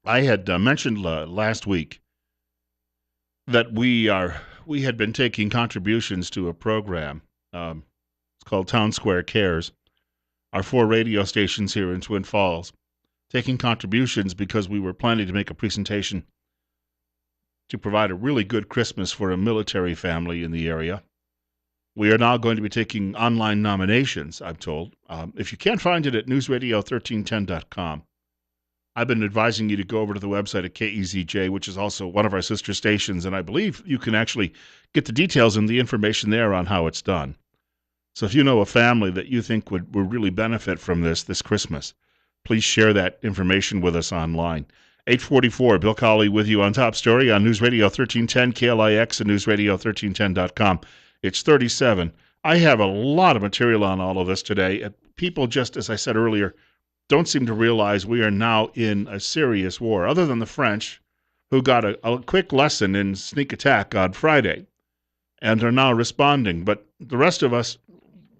I had mentioned last week that we had been taking contributions to a program. It's called Town Square Cares. Our 4 radio stations here in Twin Falls taking contributions because we were planning to make a presentation to provide a really good Christmas for a military family in the area. We are now going to be taking online nominations, I'm told. If you can't find it at newsradio1310.com, I've been advising you to go over to the website at KEZJ, which is also one of our sister stations, and I believe you can actually get the details and the information there on how it's done. So if you know a family that you think would really benefit from this Christmas, please share that information with us online. 844, Bill Colley with you on Top Story on News Radio 1310, KLIX, and newsradio1310.com. It's 37. I have a lot of material on all of this today. People, just as I said earlier, don't seem to realize we are now in a serious war, other than the French, who got a quick lesson in sneak attack on Friday and are now responding. But the rest of us,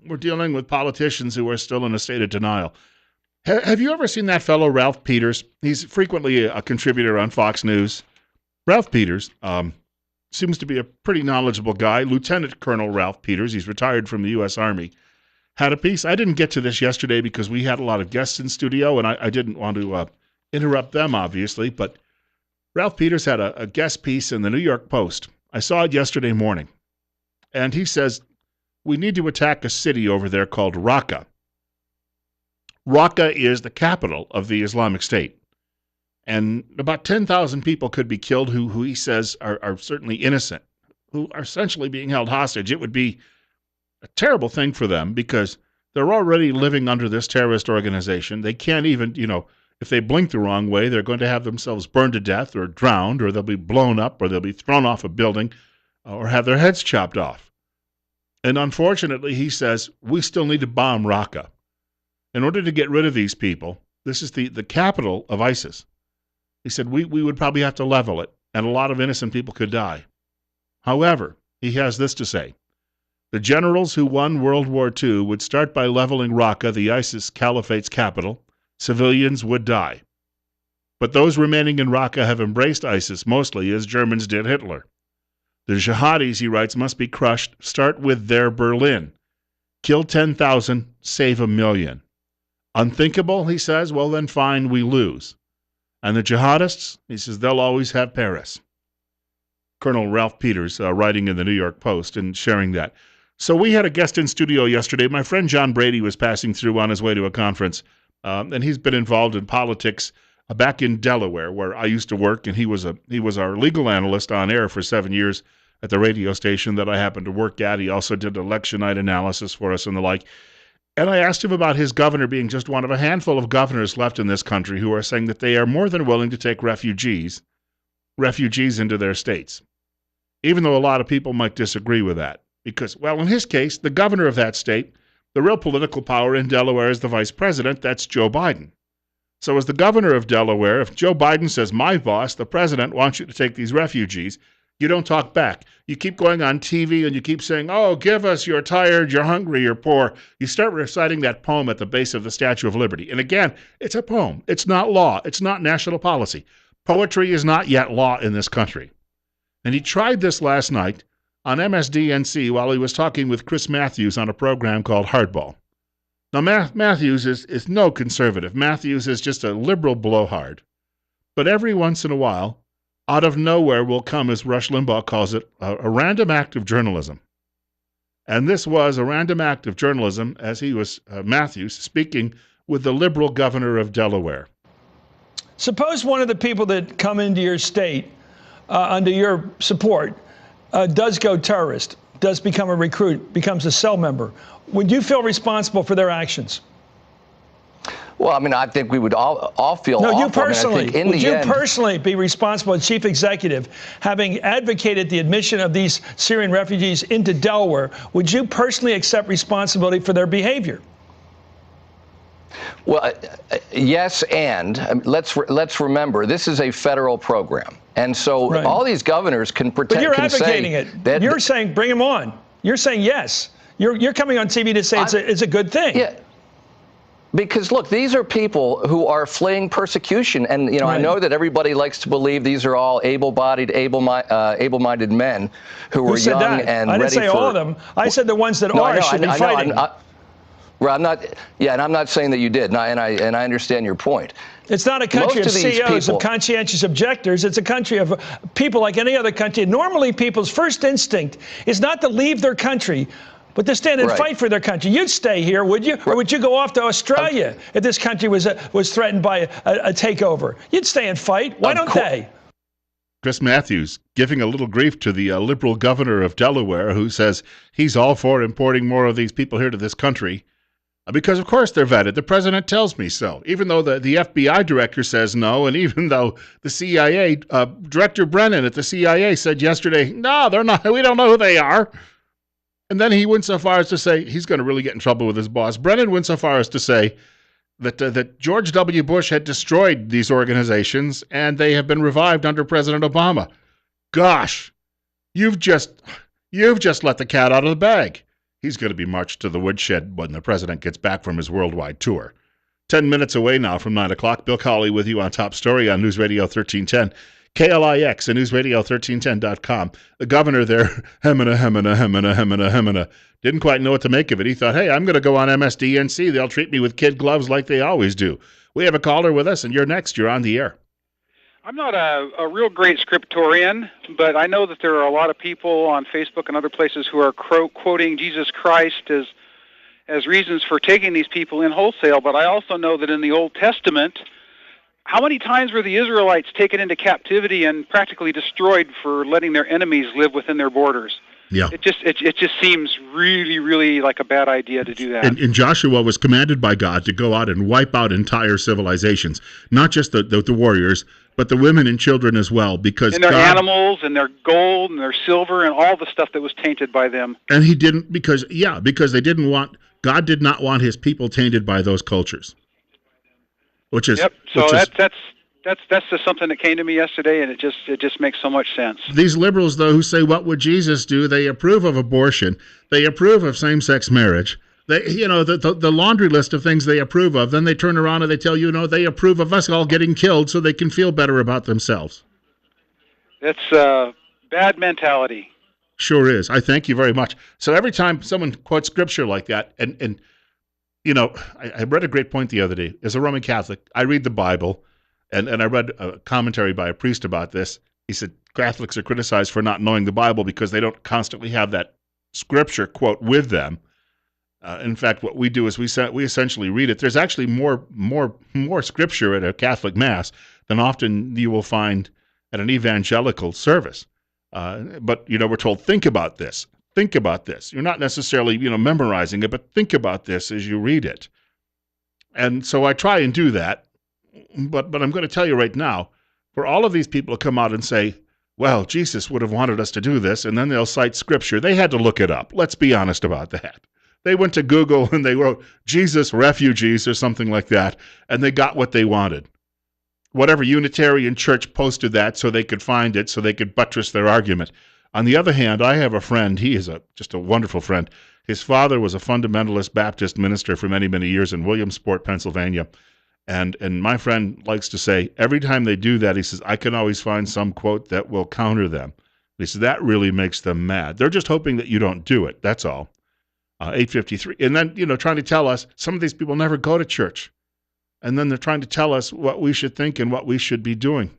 we're dealing with politicians who are still in a state of denial. Have you ever seen that fellow, Ralph Peters? He's frequently a contributor on Fox News. Ralph Peters seems to be a pretty knowledgeable guy. Lieutenant Colonel Ralph Peters, he's retired from the U.S. Army, had a piece. I didn't get to this yesterday because we had a lot of guests in studio, and I didn't want to interrupt them, obviously. But Ralph Peters had a guest piece in the New York Post. I saw it yesterday morning. And he says, we need to attack a city over there called Raqqa. Raqqa is the capital of the Islamic State. And about 10,000 people could be killed who he says are certainly innocent, who are essentially being held hostage. It would be a terrible thing for them because they're already living under this terrorist organization. They can't even, if they blink the wrong way, they're going to have themselves burned to death or drowned, or they'll be blown up, or they'll be thrown off a building, or have their heads chopped off. And unfortunately, he says, we still need to bomb Raqqa. In order to get rid of these people, this is the capital of ISIS. He said, we would probably have to level it, and a lot of innocent people could die. However, he has this to say. The generals who won World War II would start by leveling Raqqa, the ISIS caliphate's capital. Civilians would die. But those remaining in Raqqa have embraced ISIS mostly as Germans did Hitler. The jihadis, he writes, must be crushed. Start with their Berlin. Kill 10,000, save 1 million. Unthinkable, he says, well then fine, we lose. And the jihadists, he says, they'll always have Paris. Colonel Ralph Peters writing in the New York Post and sharing that. So we had a guest in studio yesterday. My friend John Brady was passing through on his way to a conference, and he's been involved in politics back in Delaware, where I used to work, and he was our legal analyst on air for 7 years at the radio station that I happened to work at. He also did election night analysis for us and the like. And I asked him about his governor being just one of a handful of governors left in this country who are saying that they are more than willing to take refugees into their states, even though a lot of people might disagree with that. Because, well, in his case, the governor of that state, the real political power in Delaware is the vice president. That's Joe Biden. So as the governor of Delaware, if Joe Biden says, my boss, the president, wants you to take these refugees, you don't talk back. You keep going on TV and you keep saying, oh, give us, you're tired, you're hungry, you're poor. You start reciting that poem at the base of the Statue of Liberty. And again, it's a poem. It's not law. It's not national policy. Poetry is not yet law in this country. And he tried this last night on MSDNC while he was talking with Chris Matthews on a program called Hardball. Now, Matthews is no conservative. Matthews is just a liberal blowhard. But every once in a while, out of nowhere will come, as Rush Limbaugh calls it, a random act of journalism. And this was a random act of journalism as he was, Matthews, speaking with the liberal governor of Delaware. Suppose one of the people that come into your state under your support does go terrorist, does become a recruit, becomes a cell member. Would you feel responsible for their actions? Well, I mean, I think we would all feel No, awful. you personally. I mean, would you personally be responsible as chief executive, having advocated the admission of these Syrian refugees into Delaware? Would you personally accept responsibility for their behavior? Well, yes, and let's remember, this is a federal program. And so all these governors can pretend. But you're advocating it. That you're saying bring them on. You're saying yes. You're coming on TV to say it's a good thing. Yeah. Because look, these are people who are fleeing persecution, and Right. I know that everybody likes to believe these are all able-bodied, able-minded men who Who are said young that? and I didn't ready say for. all of them. I said the ones that No, I know, should be I know, fighting. Well, I'm not. Yeah, and I'm not saying that you did, and I understand your point. It's not a country Most of of these CEOs, people, of conscientious objectors. It's a country of people like any other country. Normally, people's first instinct is not to leave their country, but to stand and Right. fight for their country. You'd stay here, would you? Or would you go off to Australia if this country was threatened by a takeover? You'd stay and fight. Why don't they? Chris Matthews giving a little grief to the liberal governor of Delaware, who says he's all for importing more of these people here to this country. Because, of course, they're vetted. The president tells me so. Even though the FBI director says no, and even though the CIA, Director Brennan at the CIA said yesterday, no, they're not. We don't know who they are. And then he went so far as to say he's going to really get in trouble with his boss. Brennan went so far as to say that George W. Bush had destroyed these organizations and they have been revived under President Obama. Gosh, you've just let the cat out of the bag. He's going to be marched to the woodshed when the president gets back from his worldwide tour. 10 minutes away now from 9 o'clock. Bill Colley with you on Top Story on News Radio 1310. KLIX and newsradio1310.com. The governor there, hemina, didn't quite know what to make of it. He thought, hey, I'm going to go on MSDNC. They'll treat me with kid gloves like they always do. We have a caller with us, and you're next. You're on the air. I'm not a real great scriptorian, but I know that there are a lot of people on Facebook and other places who are quoting Jesus Christ as reasons for taking these people in wholesale. But I also know that in the Old Testament, how many times were the Israelites taken into captivity and practically destroyed for letting their enemies live within their borders? Yeah. It just seems really, really like a bad idea to do that. And Joshua was commanded by God to go out and wipe out entire civilizations, not just the warriors, but the women and children as well, because and their animals and their gold and their silver and all the stuff that was tainted by them. And he didn't because they didn't want God did not want his people tainted by those cultures. Which is that's just something that came to me yesterday, and it just makes so much sense. These liberals, though, who say, what would Jesus do? They approve of abortion. They approve of same-sex marriage. They, the laundry list of things they approve of. Then they turn around and they tell you, they approve of us all getting killed so they can feel better about themselves. That's a bad mentality. Sure is. I thank you very much. So every time someone quotes scripture like that, and I read a great point the other day. As a Roman Catholic, I read the Bible. And I read a commentary by a priest about this. He said Catholics are criticized for not knowing the Bible because they don't constantly have that scripture quote with them. In fact, what we do is we essentially read it. There's actually more scripture at a Catholic Mass than often you will find at an evangelical service. But we're told, think about this. Think about this. You're not necessarily memorizing it, but think about this as you read it. And so I try and do that. But I'm going to tell you right now, for all of these people to come out and say, well, Jesus would have wanted us to do this, and then they'll cite scripture, they had to look it up. Let's be honest about that. They went to Google and they wrote Jesus refugees or something like that, and they got what they wanted. Whatever Unitarian church posted that so they could find it, so they could buttress their argument. On the other hand, I have a friend. He is just a wonderful friend. His father was a fundamentalist Baptist minister for many, many years in Williamsport, Pennsylvania. And my friend likes to say, every time they do that, he says, I can always find some quote that will counter them. He says, that really makes them mad. They're just hoping that you don't do it. That's all. 853. And then, trying to tell us, some of these people never go to church. And then they're trying to tell us what we should think and what we should be doing.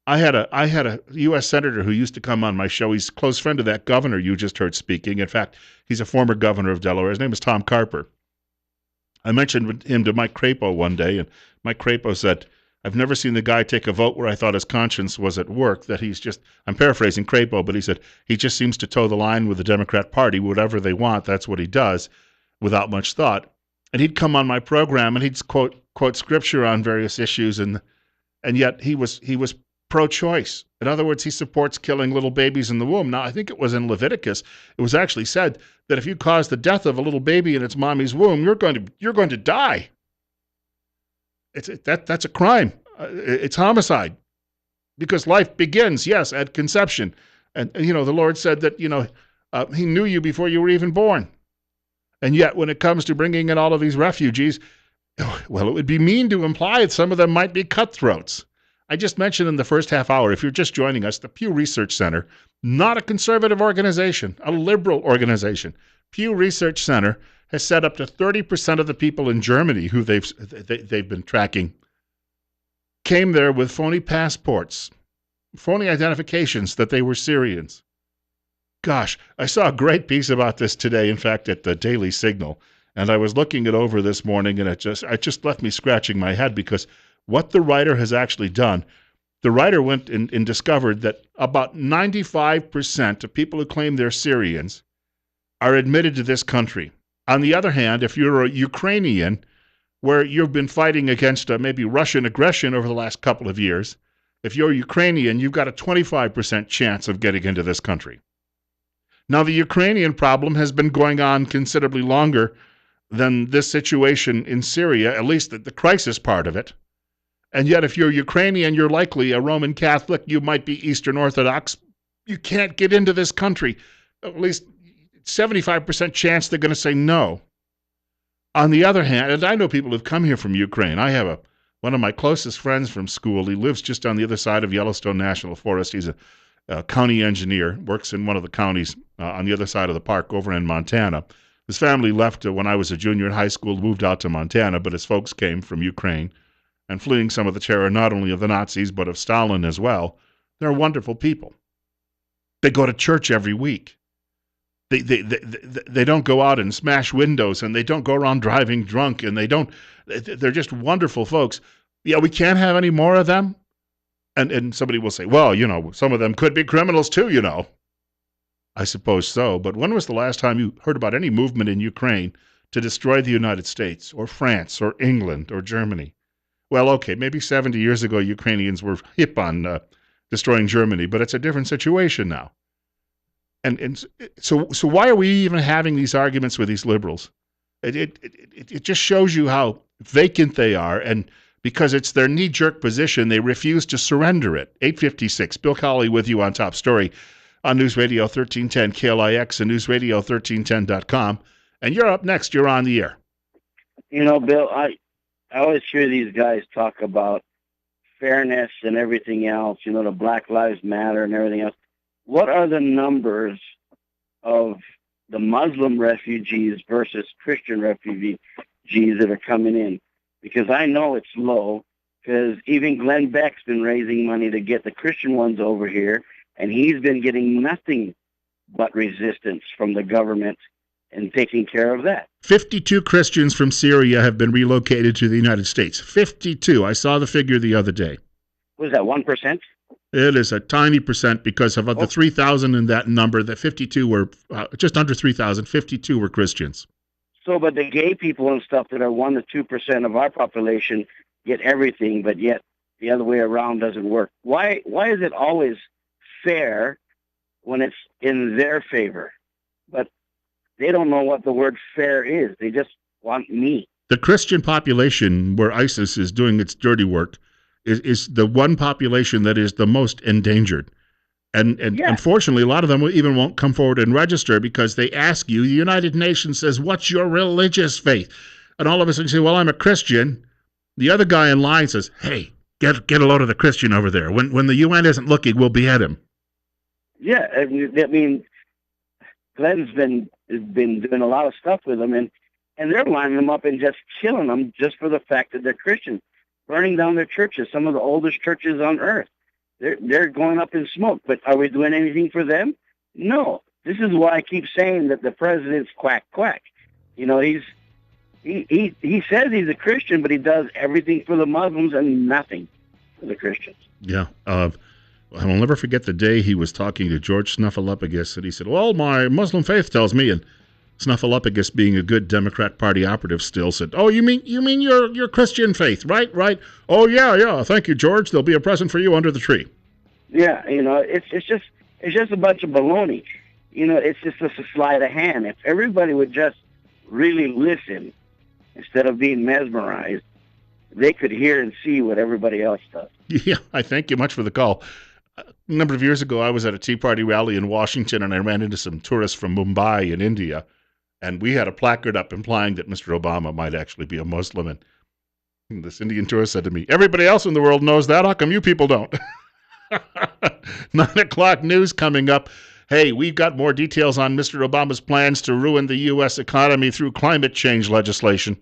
I had a U.S. senator who used to come on my show. He's a close friend of that governor you just heard speaking. In fact, he's a former governor of Delaware. His name is Tom Carper. I mentioned him to Mike Crapo one day, and Mike Crapo said, I've never seen the guy take a vote where I thought his conscience was at work, that he's just, I'm paraphrasing Crapo, but he said, he just seems to toe the line with the Democrat Party. Whatever they want, that's what he does, without much thought. And he'd come on my program, and he'd quote scripture on various issues, and yet he was pro-choice. In other words, he supports killing little babies in the womb. Now, I think it was in Leviticus, it was actually said that if you cause the death of a little baby in its mommy's womb, you're going to die. That's a crime. It's homicide, because life begins, yes, at conception. And the Lord said that He knew you before you were even born. And yet, when it comes to bringing in all of these refugees, Well, it would be mean to imply that some of them might be cutthroats. I just mentioned in the first half hour, if you're just joining us, the Pew Research Center, not a conservative organization, a liberal organization. Pew Research Center has said up to 30% of the people in Germany who they've been tracking came there with phony passports, phony identifications that they were Syrians. Gosh, I saw a great piece about this today, in fact, at the Daily Signal, and I was looking it over this morning, and it just left me scratching my head because what the writer has actually done, the writer went and discovered that about 95% of people who claim they're Syrians are admitted to this country. On the other hand, if you're a Ukrainian, where you've been fighting against maybe Russian aggression over the last couple of years, if you're Ukrainian, you've got a 25% chance of getting into this country. Now, the Ukrainian problem has been going on considerably longer than this situation in Syria, at least the crisis part of it. And yet, if you're Ukrainian, you're likely a Roman Catholic, you might be Eastern Orthodox. You can't get into this country. At least 75% chance they're going to say no. On the other hand, and I know people who've come here from Ukraine. I have one of my closest friends from school. He lives just on the other side of Yellowstone National Forest. He's a county engineer, works in one of the counties on the other side of the park over in Montana. His family left when I was a junior in high school, moved out to Montana, but his folks came from Ukraine and fleeing some of the terror not only of the Nazis but of Stalin as well. They're wonderful people. They go to church every week. They don't go out and smash windows, and they don't go around driving drunk, and they're just wonderful folks. Yeah, we can't have any more of them. And somebody will say, well, some of them could be criminals too, I suppose so. But when was the last time you heard about any movement in Ukraine to destroy the United States or France or England or Germany? Well, okay, maybe 70 years ago, Ukrainians were hip on destroying Germany, but it's a different situation now. And so why are we even having these arguments with these liberals? It just shows you how vacant they are, and because it's their knee-jerk position, they refuse to surrender it. 8:56, Bill Colley with you on Top Story on News Radio 1310 KLIX and newsradio1310.com. And you're up next. You're on the air. Bill, I always hear these guys talk about fairness and everything else, the Black Lives Matter and everything else. What are the numbers of the Muslim refugees versus Christian refugees that are coming in? Because I know it's low, because even Glenn Beck's been raising money to get the Christian ones over here, and he's been getting nothing but resistance from the government and taking care of that. 52 Christians from Syria have been relocated to the United States. 52. I saw the figure the other day. Was that 1%? It is a tiny percent because of the 3,000 in that number, the 52 were just under 3,000, 52 were Christians. So, but the gay people and stuff that are 1 to 2% of our population get everything, but yet the other way around doesn't work. Why is it always fair when it's in their favor? But they don't know what the word fair is. They just want me. The Christian population where ISIS is doing its dirty work is the one population that is the most endangered. And yeah. Unfortunately, a lot of them even won't come forward and register because they ask you, the United Nations says, what's your religious faith? And all of a sudden you say, well, I'm a Christian. The other guy in line says, hey, get a load of the Christian over there. When the UN isn't looking, we'll behead him. Yeah, I mean Glenn's been doing a lot of stuff with them, and they're lining them up and just killing them just for the fact that they're Christian, burning down their churches, some of the oldest churches on earth. They're going up in smoke. But are we doing anything for them? No. This is why I keep saying that the president's quack. He says he's a Christian, but he does everything for the Muslims and nothing for the Christians. Yeah. I will never forget the day he was talking to George Snuffleupagus, and he said, well, my Muslim faith tells me, and Snuffleupagus, being a good Democrat Party operative, still said, oh, you mean your Christian faith, right? Oh, yeah, thank you, George. There'll be a present for you under the tree. Yeah, it's just a bunch of baloney. It's just a sleight of hand. If everybody would just really listen instead of being mesmerized, they could hear and see what everybody else does. Yeah, I thank you much for the call. A number of years ago, I was at a Tea Party rally in Washington, and I ran into some tourists from Mumbai in India, and we had a placard up implying that Mr. Obama might actually be a Muslim. And This Indian tourist said to me, everybody else in the world knows that. How come you people don't? 9 o'clock news coming up. Hey, we've got more details on Mr. Obama's plans to ruin the U.S. economy through climate change legislation.